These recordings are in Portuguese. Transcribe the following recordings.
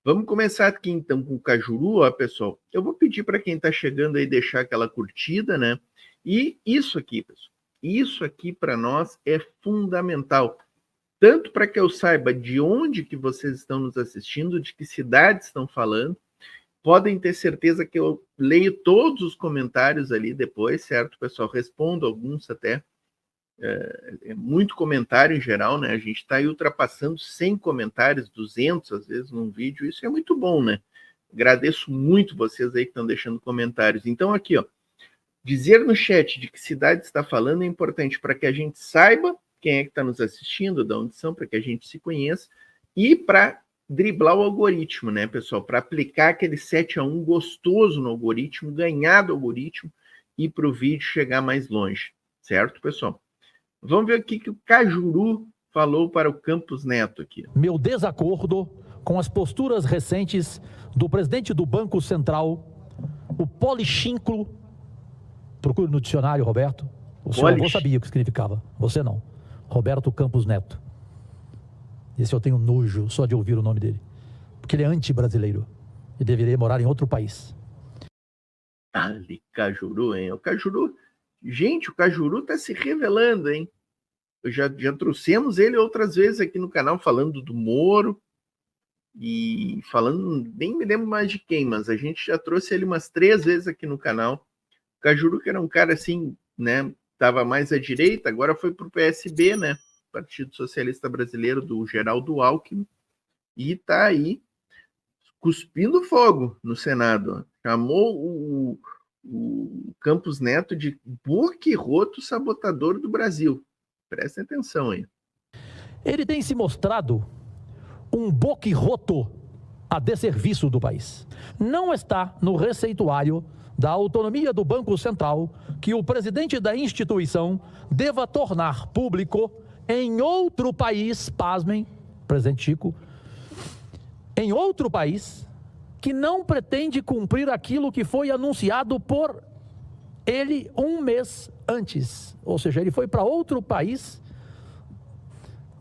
Vamos começar aqui então com o Cajuru, ó, pessoal. Eu vou pedir para quem está chegando aí deixar aquela curtida, né? E isso aqui, pessoal, isso aqui para nós é fundamental, tanto para que eu saiba de onde que vocês estão nos assistindo, de que cidades estão falando. Podem ter certeza que eu leio todos os comentários ali depois, certo, pessoal? Respondo alguns até. É muito comentário em geral, né? A gente está aí ultrapassando 100 comentários, 200 às vezes num vídeo. Isso é muito bom, né? Agradeço muito vocês aí que estão deixando comentários. Então aqui, ó, dizer no chat de que cidade está falando é importante para que a gente saiba quem é que está nos assistindo, de onde são, para que a gente se conheça e para driblar o algoritmo, né, pessoal? Para aplicar aquele 7-1 gostoso no algoritmo, ganhar do algoritmo e para o vídeo chegar mais longe, certo, pessoal? Vamos ver o que o Cajuru falou para o Campos Neto aqui. Meu desacordo com as posturas recentes do presidente do Banco Central, o polichinclo, procure no dicionário, Roberto, o seu avô sabia o que significava, você não, Roberto Campos Neto. Esse eu tenho nojo só de ouvir o nome dele, porque ele é anti-brasileiro e deveria morar em outro país. Ali, Cajuru, hein? O Cajuru, gente, o Cajuru está se revelando, hein? Já trouxemos ele outras vezes aqui no canal, falando do Moro e falando, nem me lembro mais de quem, mas a gente já trouxe ele umas 3 vezes aqui no canal. O Cajuru, que era um cara assim, né? Estava mais à direita, agora foi para o PSB, né? Partido Socialista Brasileiro, do Geraldo Alckmin, e está aí cuspindo fogo no Senado. Chamou o Campos Neto de boquirroto sabotador do Brasil. Prestem atenção aí. Ele tem se mostrado um boquirroto a desserviço do país. Não está no receituário da autonomia do Banco Central que o presidente da instituição deva tornar público em outro país, pasmem, presidente Chico, em outro país que não pretende cumprir aquilo que foi anunciado por ele um mês antes. Ou seja, ele foi para outro país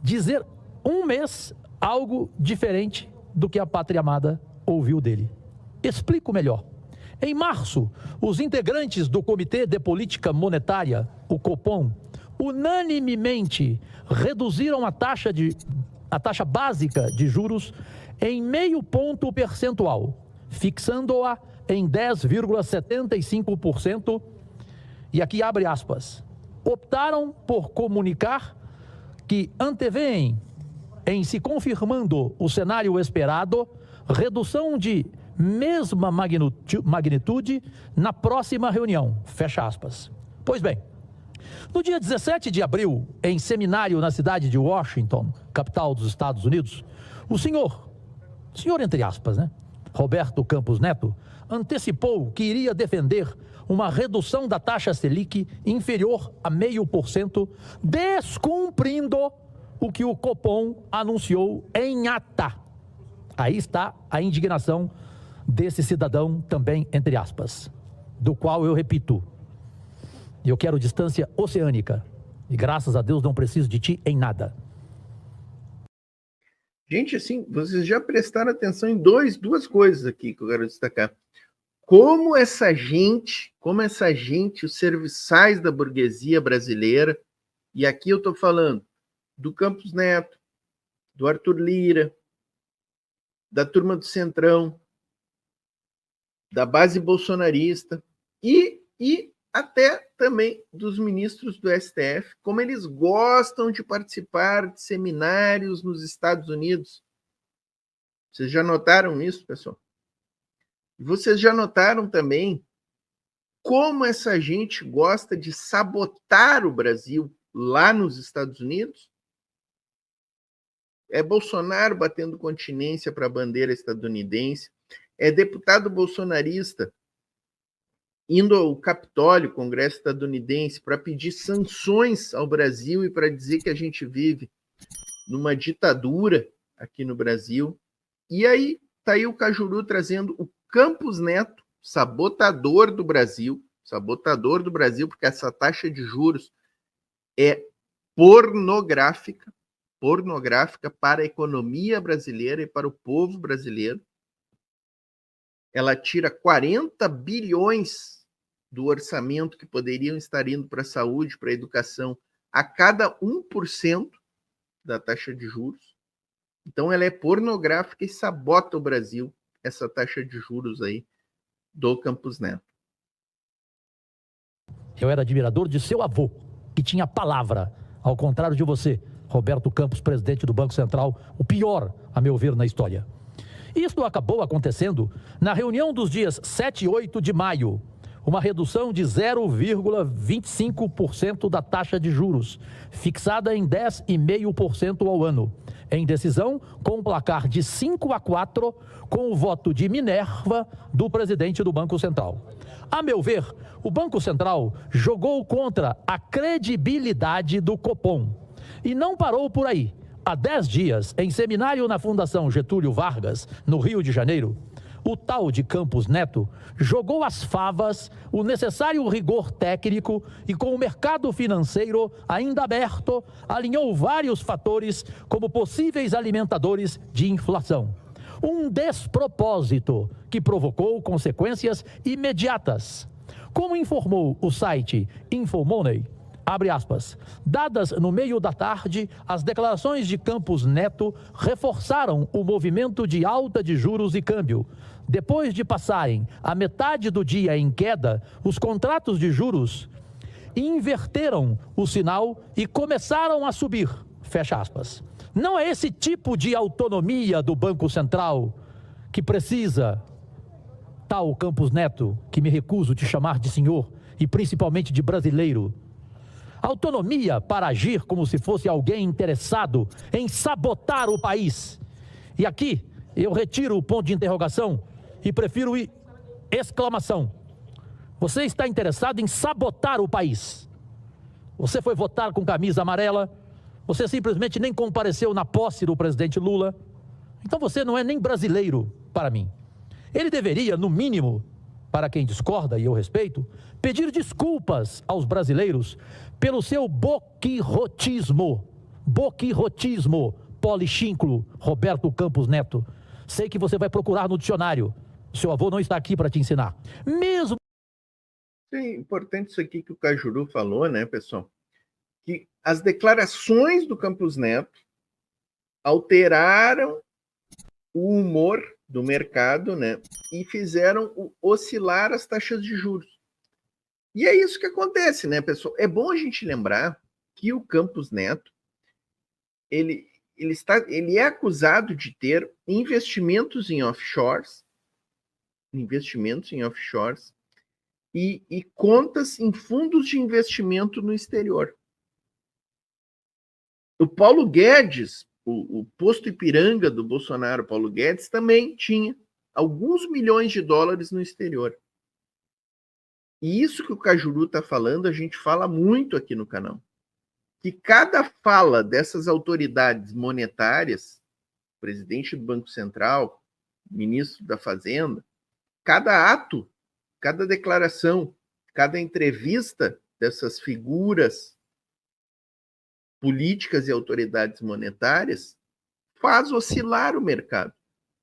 dizer um mês algo diferente do que a pátria amada ouviu dele. Explico melhor. Em março, os integrantes do Comitê de Política Monetária, o Copom, unanimemente reduziram a taxa básica de juros em 0,5 ponto percentual, fixando-a em 10,75%, e aqui abre aspas, optaram por comunicar que antevêem, em se confirmando o cenário esperado, redução de mesma magnitude na próxima reunião, fecha aspas. Pois bem, no dia 17 de abril, em seminário na cidade de Washington, capital dos Estados Unidos, o senhor entre aspas, né, Roberto Campos Neto, antecipou que iria defender uma redução da taxa Selic inferior a 0,5%, descumprindo o que o Copom anunciou em ata. Aí está a indignação desse cidadão também, entre aspas, do qual eu repito, eu quero distância oceânica e graças a Deus não preciso de ti em nada. Gente, assim, vocês já prestaram atenção em duas coisas aqui que eu quero destacar. Como essa gente, os serviçais da burguesia brasileira, e aqui eu estou falando do Campos Neto, do Arthur Lira, da turma do Centrão, da base bolsonarista e até também dos ministros do STF, como eles gostam de participar de seminários nos Estados Unidos. Vocês já notaram isso, pessoal? E vocês já notaram também como essa gente gosta de sabotar o Brasil lá nos Estados Unidos? É Bolsonaro batendo continência para a bandeira estadunidense, é deputado bolsonarista indo ao Capitólio, Congresso estadunidense, para pedir sanções ao Brasil e para dizer que a gente vive numa ditadura aqui no Brasil. E aí está aí o Cajuru trazendo o Campos Neto, sabotador do Brasil, porque essa taxa de juros é pornográfica para a economia brasileira e para o povo brasileiro. ela tira 40 bilhões do orçamento que poderiam estar indo para a saúde, para a educação, a cada 1% da taxa de juros. Então, ela é pornográfica e sabota o Brasil, essa taxa de juros aí do Campos Neto. Eu era admirador de seu avô, que tinha palavra, ao contrário de você, Roberto Campos, presidente do Banco Central, o pior, a meu ver, na história. Isto acabou acontecendo na reunião dos dias 7 e 8 de maio, uma redução de 0,25% da taxa de juros, fixada em 10,5% ao ano, em decisão com um placar de 5-4, com o voto de Minerva do presidente do Banco Central. A meu ver, o Banco Central jogou contra a credibilidade do Copom e não parou por aí. Há 10 dias, em seminário na Fundação Getúlio Vargas, no Rio de Janeiro, o tal de Campos Neto jogou às favas o necessário rigor técnico e, com o mercado financeiro ainda aberto, alinhou vários fatores como possíveis alimentadores de inflação. Um despropósito que provocou consequências imediatas. Como informou o site Infomoney, abre aspas, dadas no meio da tarde, as declarações de Campos Neto reforçaram o movimento de alta de juros e câmbio. Depois de passarem a metade do dia em queda, os contratos de juros inverteram o sinal e começaram a subir, fecha aspas. Não é esse tipo de autonomia do Banco Central que precisa tal Campos Neto, que me recuso de chamar de senhor e principalmente de brasileiro. Autonomia para agir como se fosse alguém interessado em sabotar o país. E aqui eu retiro o ponto de interrogação e prefiro exclamação. Você está interessado em sabotar o país. Você foi votar com camisa amarela, você simplesmente nem compareceu na posse do presidente Lula. Então você não é nem brasileiro para mim. Ele deveria, no mínimo, para quem discorda e eu respeito, pedir desculpas aos brasileiros pelo seu boquirrotismo, polichínculo, Roberto Campos Neto. Sei que você vai procurar no dicionário. Seu avô não está aqui para te ensinar. Mesmo. É importante isso aqui que o Cajuru falou, né, pessoal? Que as declarações do Campos Neto alteraram o humor do mercado, né, e fizeram oscilar as taxas de juros. E é isso que acontece, né, pessoal? É bom a gente lembrar que o Campos Neto, ele é acusado de ter investimentos em offshores e contas em fundos de investimento no exterior. O Paulo Guedes, o posto Ipiranga do Bolsonaro, Paulo Guedes, também tinha alguns milhões de dólares no exterior. E isso que o Cajuru está falando, a gente fala muito aqui no canal. Que cada fala dessas autoridades monetárias, presidente do Banco Central, ministro da Fazenda, cada ato, cada declaração, cada entrevista dessas figuras políticas e autoridades monetárias faz oscilar o mercado,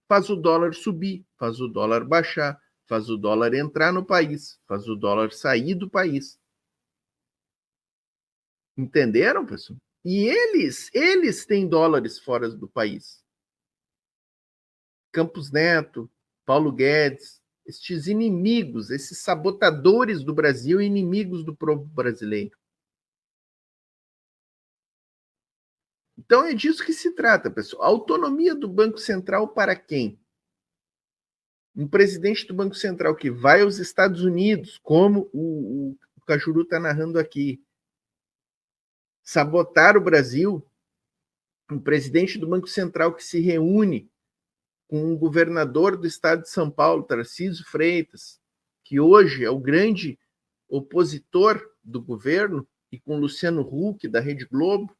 faz o dólar subir, faz o dólar baixar, faz o dólar entrar no país, faz o dólar sair do país. Entenderam, pessoal? E eles têm dólares fora do país. Campos Neto, Paulo Guedes, estes inimigos, esses sabotadores do Brasil, inimigos do povo brasileiro. Então é disso que se trata, pessoal. A autonomia do Banco Central para quem? Um presidente do Banco Central que vai aos Estados Unidos, como o Cajuru está narrando aqui, sabotar o Brasil, um presidente do Banco Central que se reúne com o governador do estado de São Paulo, Tarcísio Freitas, que hoje é o grande opositor do governo, e com Luciano Huck, da Rede Globo,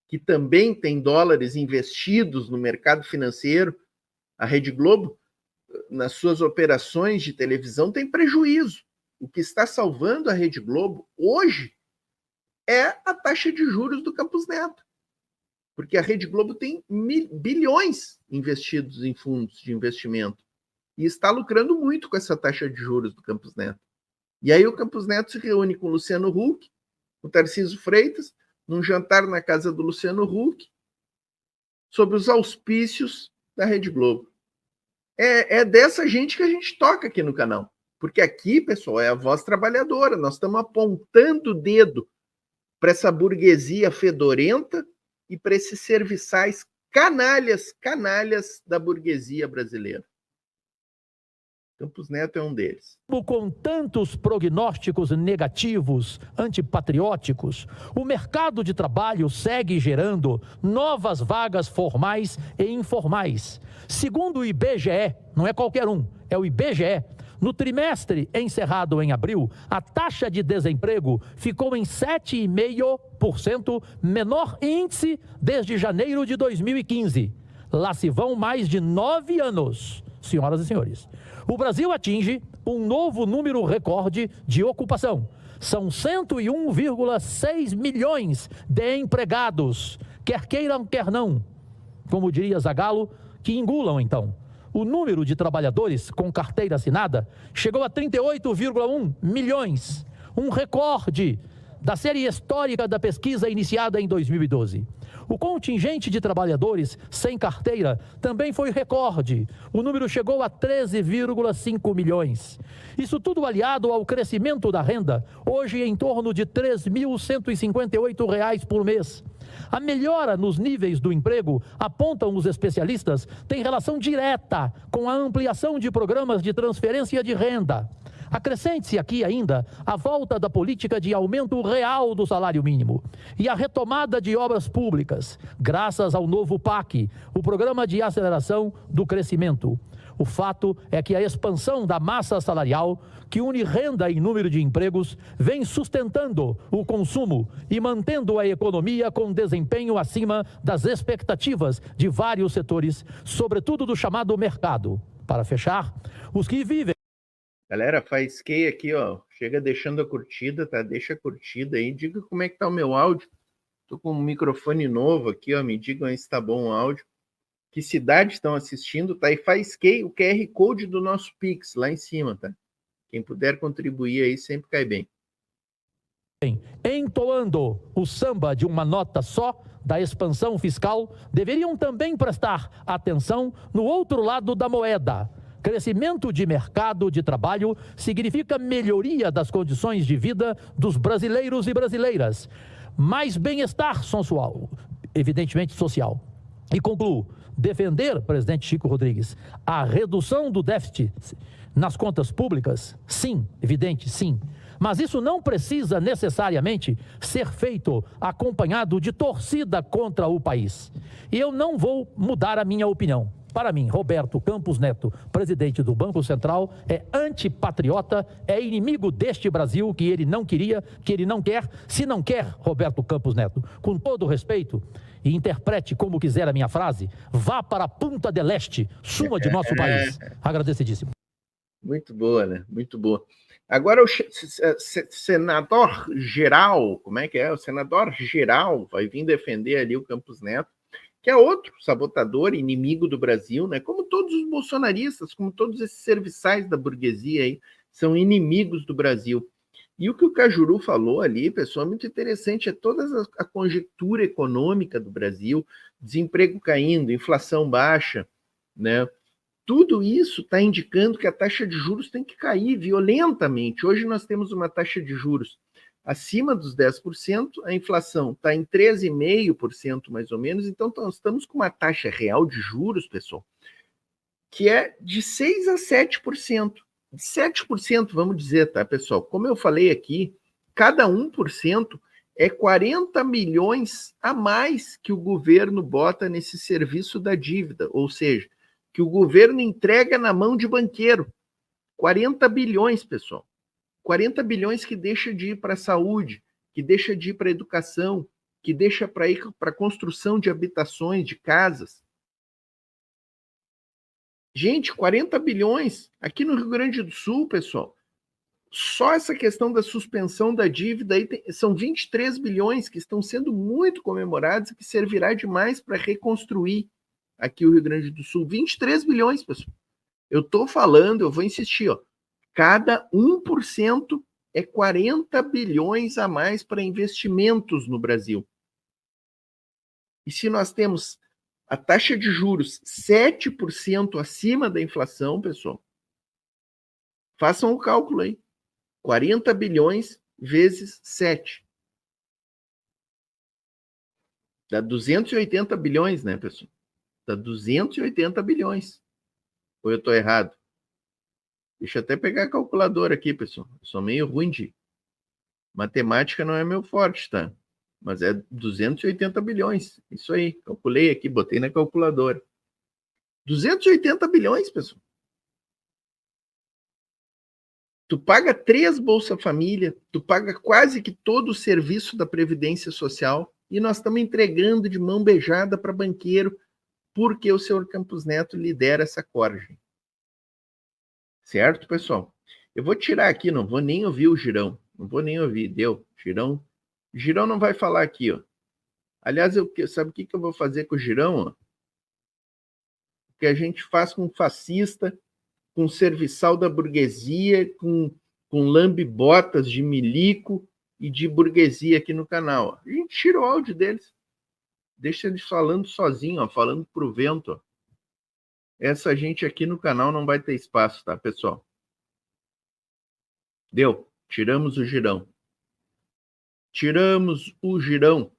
que também tem dólares investidos no mercado financeiro. A Rede Globo, nas suas operações de televisão, tem prejuízo. O que está salvando a Rede Globo hoje é a taxa de juros do Campos Neto. Porque a Rede Globo tem bilhões investidos em fundos de investimento. e está lucrando muito com essa taxa de juros do Campos Neto. E aí o Campos Neto se reúne com o Luciano Huck, o Tarcísio Freitas, num jantar na casa do Luciano Huck, sob os auspícios da Rede Globo. É dessa gente que a gente toca aqui no canal. Porque aqui, pessoal, é a voz trabalhadora. Nós estamos apontando o dedo para essa burguesia fedorenta e para esses serviçais canalhas da burguesia brasileira. Campos Neto é um deles. Com tantos prognósticos negativos, antipatrióticos, o mercado de trabalho segue gerando novas vagas formais e informais. Segundo o IBGE, não é qualquer um, é o IBGE, no trimestre encerrado em abril, a taxa de desemprego ficou em 7,5%, menor índice desde janeiro de 2015. Lá se vão mais de 9 anos, senhoras e senhores. O Brasil atinge um novo número recorde de ocupação. São 101,6 milhões de empregados, quer queiram, quer não. Como diria Zagallo, que engulam então. O número de trabalhadores com carteira assinada chegou a 38,1 milhões, um recorde da série histórica da pesquisa iniciada em 2012. O contingente de trabalhadores sem carteira também foi recorde. O número chegou a 13,5 milhões. Isso tudo aliado ao crescimento da renda, hoje em torno de R$ 3.158 por mês. A melhora nos níveis do emprego, apontam os especialistas, tem relação direta com a ampliação de programas de transferência de renda. Acrescente-se aqui ainda a volta da política de aumento real do salário mínimo e a retomada de obras públicas, graças ao novo PAC, o Programa de Aceleração do Crescimento. O fato é que a expansão da massa salarial, que une renda e número de empregos, vem sustentando o consumo e mantendo a economia com desempenho acima das expectativas de vários setores, sobretudo do chamado mercado. Para fechar, os que vivem... Galera, faisquei aqui, ó. Chega deixando a curtida, tá? Deixa a curtida aí. Diga como é que tá o meu áudio. Tô com um microfone novo aqui, ó. Me digam aí se tá bom o áudio. Que cidade estão assistindo, tá? E faisquei o QR Code do nosso Pix lá em cima, tá? Quem puder contribuir aí sempre cai bem. Entoando o samba de uma nota só da expansão fiscal, deveriam também prestar atenção no outro lado da moeda. Crescimento de mercado de trabalho significa melhoria das condições de vida dos brasileiros e brasileiras. Mais bem-estar social, evidentemente social. E concluo, defender, presidente Chico Rodrigues, a redução do déficit nas contas públicas, sim, evidente, sim. Mas isso não precisa necessariamente ser feito acompanhado de torcida contra o país. E eu não vou mudar a minha opinião. Para mim, Roberto Campos Neto, presidente do Banco Central, é antipatriota, é inimigo deste Brasil que ele não queria, que ele não quer. Se não quer, Roberto Campos Neto, com todo respeito, e interprete como quiser a minha frase, vá para a Punta del Este, suma de nosso país. Agradecidíssimo. Muito boa, né? Muito boa. Agora o senador-geral, como é que é? O senador-geral vai vir defender ali o Campos Neto, que é outro sabotador, inimigo do Brasil, né? Como todos os bolsonaristas, como todos esses serviçais da burguesia aí, são inimigos do Brasil. E o que o Cajuru falou ali, pessoal, é muito interessante, é toda a conjectura econômica do Brasil, desemprego caindo, inflação baixa, né? Tudo isso está indicando que a taxa de juros tem que cair violentamente. Hoje nós temos uma taxa de juros acima dos 10%, a inflação está em 13,5% mais ou menos, então nós estamos com uma taxa real de juros, pessoal, que é de 6% a 7%. De 7%, vamos dizer, tá, pessoal? Como eu falei aqui, cada 1% é 40 milhões a mais que o governo bota nesse serviço da dívida, ou seja, que o governo entrega na mão de banqueiro. 40 bilhões, pessoal. 40 bilhões que deixa de ir para a saúde, que deixa de ir para a educação, que deixa para ir para a construção de habitações, de casas. Gente, 40 bilhões aqui no Rio Grande do Sul, pessoal. Só essa questão da suspensão da dívida aí são 23 bilhões que estão sendo muito comemorados e que servirá demais para reconstruir aqui o Rio Grande do Sul. 23 bilhões, pessoal. Eu estou falando, eu vou insistir, ó, cada 1% é 40 bilhões a mais para investimentos no Brasil. E se nós temos a taxa de juros 7% acima da inflação, pessoal, façam o cálculo aí. 40 bilhões vezes 7. Dá 280 bilhões, né, pessoal? Dá 280 bilhões. Ou eu estou errado? Deixa eu até pegar a calculadora aqui, pessoal. Eu sou meio ruim de matemática, não é meu forte, tá? Mas é 280 bilhões. Isso aí. Calculei aqui, botei na calculadora. 280 bilhões, pessoal. Tu paga 3 Bolsa Família, tu paga quase que todo o serviço da Previdência Social e nós estamos entregando de mão beijada para banqueiro porque o senhor Campos Neto lidera essa corja. Certo, pessoal? Eu vou tirar aqui, não vou nem ouvir o Girão. Não vou nem ouvir, deu. Girão não vai falar aqui, ó. Aliás, sabe o que eu vou fazer com o Girão? Ó? O que a gente faz com fascista, com serviçal da burguesia, com lambe-botas de milico e de burguesia aqui no canal. Ó. A gente tira o áudio deles. Deixa eles falando sozinho, ó, falando pro vento. Ó. Essa gente aqui no canal não vai ter espaço, tá, pessoal? Deu. Tiramos o Girão. Tiramos o Girão.